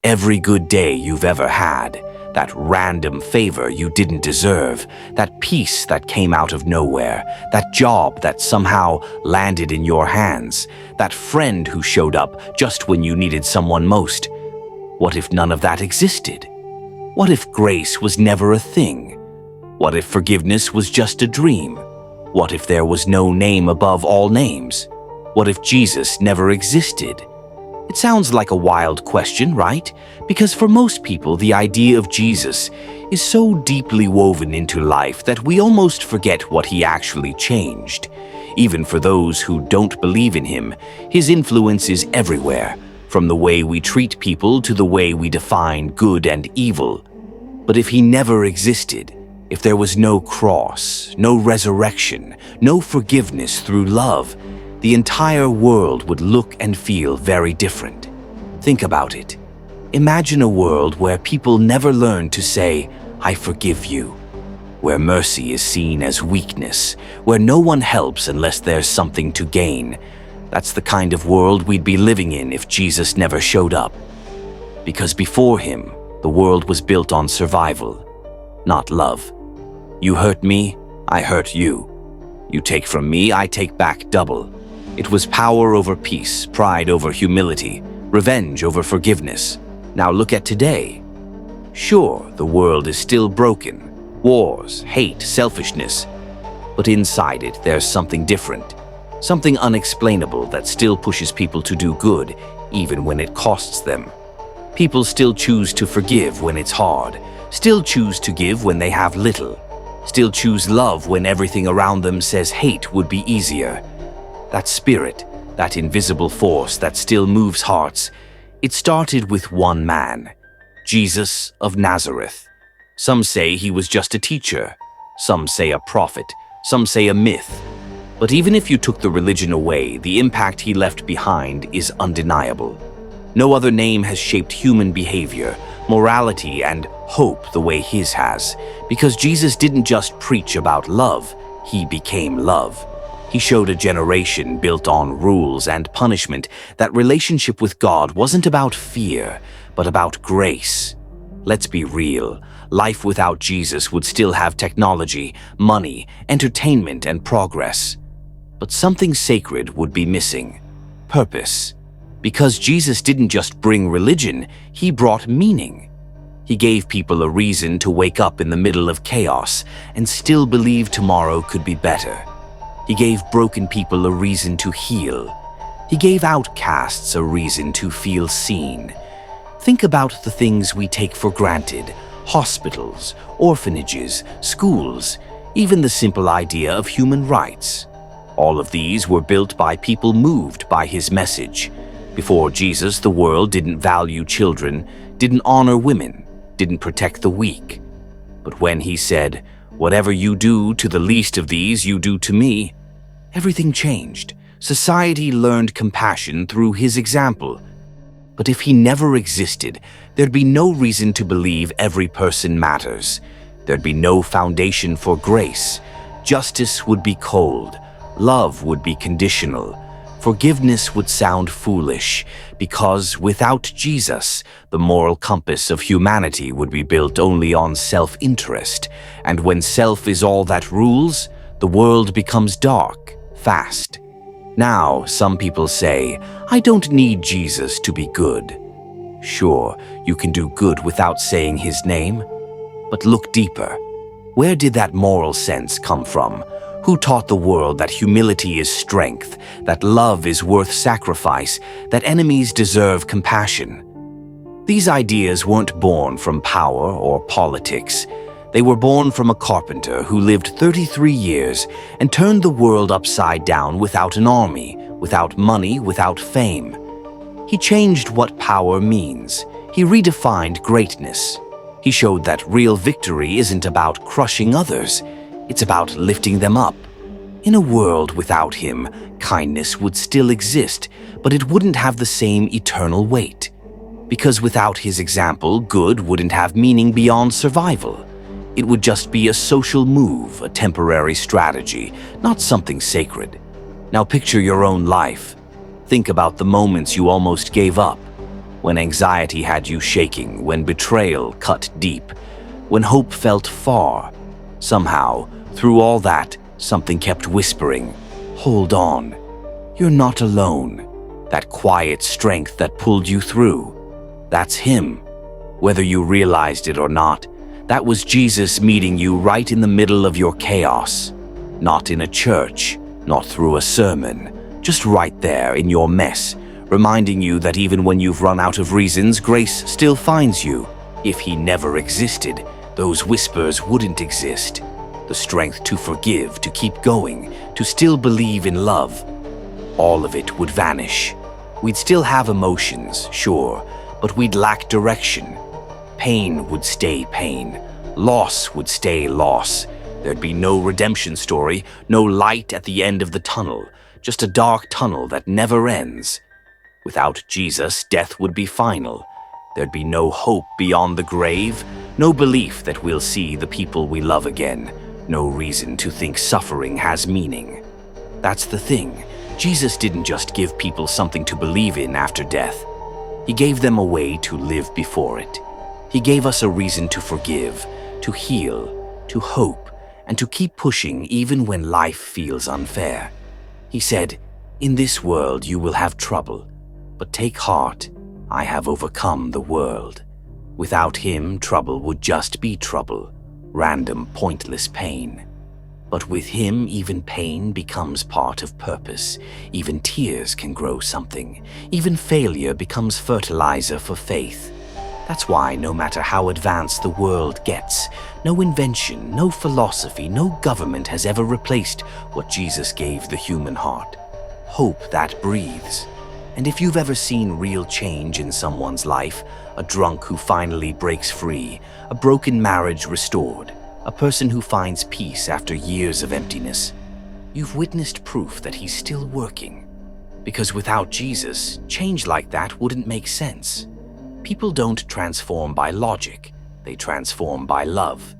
Every good day you've ever had, that random favor you didn't deserve, that peace that came out of nowhere, that job that somehow landed in your hands, that friend who showed up just when you needed someone most. What if none of that existed? What if grace was never a thing? What if forgiveness was just a dream? What if there was no name above all names? What if Jesus never existed? It sounds like a wild question, right? Because for most people, the idea of Jesus is so deeply woven into life that we almost forget what he actually changed. Even for those who don't believe in him, his influence is everywhere, from the way we treat people to the way we define good and evil. But if he never existed, if there was no cross, no resurrection, no forgiveness through love, the entire world would look and feel very different. Think about it. Imagine a world where people never learn to say, "I forgive you," where mercy is seen as weakness, where no one helps unless there's something to gain. That's the kind of world we'd be living in if Jesus never showed up. Because before him, the world was built on survival, not love. You hurt me, I hurt you. You take from me, I take back double. It was power over peace, pride over humility, revenge over forgiveness. Now look at today. Sure, the world is still broken. Wars, hate, selfishness. But inside it, there's something different. Something unexplainable that still pushes people to do good, even when it costs them. People still choose to forgive when it's hard, still choose to give when they have little, still choose love when everything around them says hate would be easier. That spirit, that invisible force that still moves hearts, it started with one man, Jesus of Nazareth. Some say he was just a teacher, some say a prophet, some say a myth. But even if you took the religion away, the impact he left behind is undeniable. No other name has shaped human behavior, morality, and hope the way his has, because Jesus didn't just preach about love, he became love. He showed a generation built on rules and punishment that relationship with God wasn't about fear, but about grace. Let's be real. Life without Jesus would still have technology, money, entertainment, and progress. But something sacred would be missing. Purpose. Because Jesus didn't just bring religion, he brought meaning. He gave people a reason to wake up in the middle of chaos and still believe tomorrow could be better. He gave broken people a reason to heal. He gave outcasts a reason to feel seen. Think about the things we take for granted: hospitals, orphanages, schools, even the simple idea of human rights. All of these were built by people moved by his message. Before Jesus, the world didn't value children, didn't honor women, didn't protect the weak. But when he said, "Whatever you do to the least of these, you do to me," everything changed. Society learned compassion through his example. But if he never existed, there'd be no reason to believe every person matters. There'd be no foundation for grace. Justice would be cold. Love would be conditional. Forgiveness would sound foolish, because without Jesus, the moral compass of humanity would be built only on self-interest. And when self is all that rules, the world becomes dark, fast. Now, some people say, "I don't need Jesus to be good." Sure, you can do good without saying his name. But look deeper. Where did that moral sense come from? Who taught the world that humility is strength, that love is worth sacrifice, that enemies deserve compassion? These ideas weren't born from power or politics. They were born from a carpenter who lived 33 years and turned the world upside down without an army, without money, without fame. He changed what power means. He redefined greatness. He showed that real victory isn't about crushing others. It's about lifting them up. In a world without him, kindness would still exist, but it wouldn't have the same eternal weight. Because without his example, good wouldn't have meaning beyond survival. It would just be a social move, a temporary strategy, not something sacred. Now picture your own life. Think about the moments you almost gave up. when anxiety had you shaking, when betrayal cut deep, when hope felt far. Somehow, through all that, something kept whispering, "Hold on. You're not alone." That quiet strength that pulled you through, that's Him. Whether you realized it or not, that was Jesus meeting you right in the middle of your chaos. Not in a church, not through a sermon, just right there in your mess, reminding you that even when you've run out of reasons, grace still finds you. If He never existed, those whispers wouldn't exist. The strength to forgive, to keep going, to still believe in love, all of it would vanish. We'd still have emotions, sure, but we'd lack direction. Pain would stay pain. Loss would stay loss. There'd be no redemption story, no light at the end of the tunnel, just a dark tunnel that never ends. Without Jesus, death would be final. There'd be no hope beyond the grave, no belief that we'll see the people we love again, no reason to think suffering has meaning. That's the thing. Jesus didn't just give people something to believe in after death. He gave them a way to live before it. He gave us a reason to forgive, to heal, to hope, and to keep pushing even when life feels unfair. He said, "In this world you will have trouble, but take heart, I have overcome the world." Without Him, trouble would just be trouble, random, pointless pain. But with Him, even pain becomes part of purpose. Even tears can grow something. Even failure becomes fertilizer for faith. That's why no matter how advanced the world gets, no invention, no philosophy, no government has ever replaced what Jesus gave the human heart. Hope that breathes. And if you've ever seen real change in someone's life, a drunk who finally breaks free, a broken marriage restored, a person who finds peace after years of emptiness, you've witnessed proof that He's still working. Because without Jesus, change like that wouldn't make sense. People don't transform by logic, they transform by love.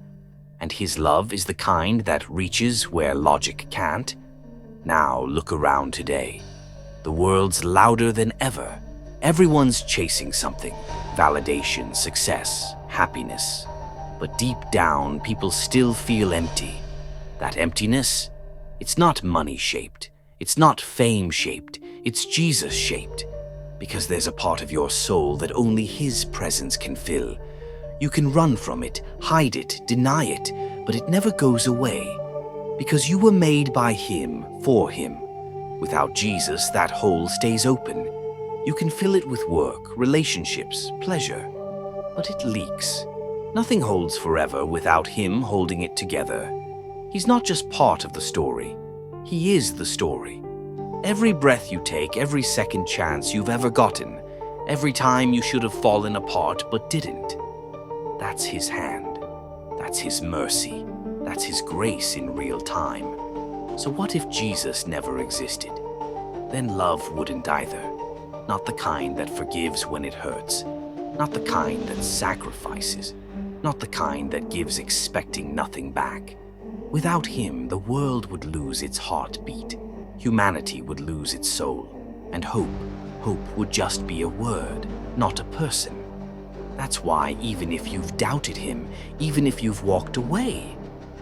And His love is the kind that reaches where logic can't. Now look around today. The world's louder than ever. Everyone's chasing something: validation, success, happiness. But deep down, people still feel empty. That emptiness, it's not money-shaped, it's not fame-shaped, it's Jesus-shaped. Because there's a part of your soul that only His presence can fill. You can run from it, hide it, deny it, but it never goes away. Because you were made by Him, for Him. Without Jesus, that hole stays open. You can fill it with work, relationships, pleasure, but it leaks. Nothing holds forever without Him holding it together. He's not just part of the story. He is the story. Every breath you take, every second chance you've ever gotten, every time you should have fallen apart but didn't. That's His hand. That's His mercy. That's His grace in real time. So what if Jesus never existed? Then love wouldn't either. Not the kind that forgives when it hurts. Not the kind that sacrifices. Not the kind that gives expecting nothing back. Without Him, the world would lose its heartbeat. Humanity would lose its soul. And hope would just be a word, not a person. That's why even if you've doubted Him, even if you've walked away,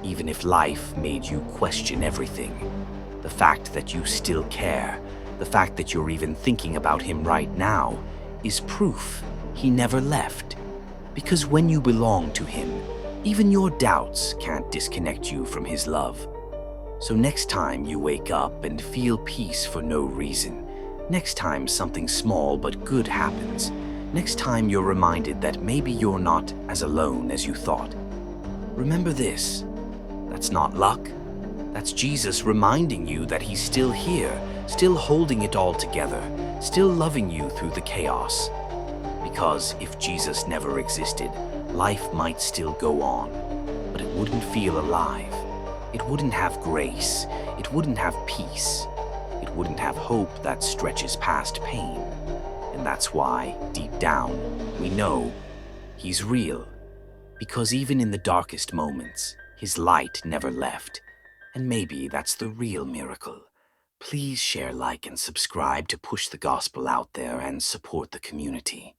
even if life made you question everything, the fact that you still care, the fact that you're even thinking about Him right now, is proof He never left. Because when you belong to Him, even your doubts can't disconnect you from His love. So next time you wake up and feel peace for no reason, next time something small but good happens, next time you're reminded that maybe you're not as alone as you thought, remember this: that's not luck. That's Jesus reminding you that He's still here, still holding it all together, still loving you through the chaos. Because if Jesus never existed, life might still go on, but it wouldn't feel alive. It wouldn't have grace. It wouldn't have peace. It wouldn't have hope that stretches past pain. And that's why, deep down, we know He's real. Because even in the darkest moments, His light never left. And maybe that's the real miracle. Please share, like, and subscribe to push the gospel out there and support the community.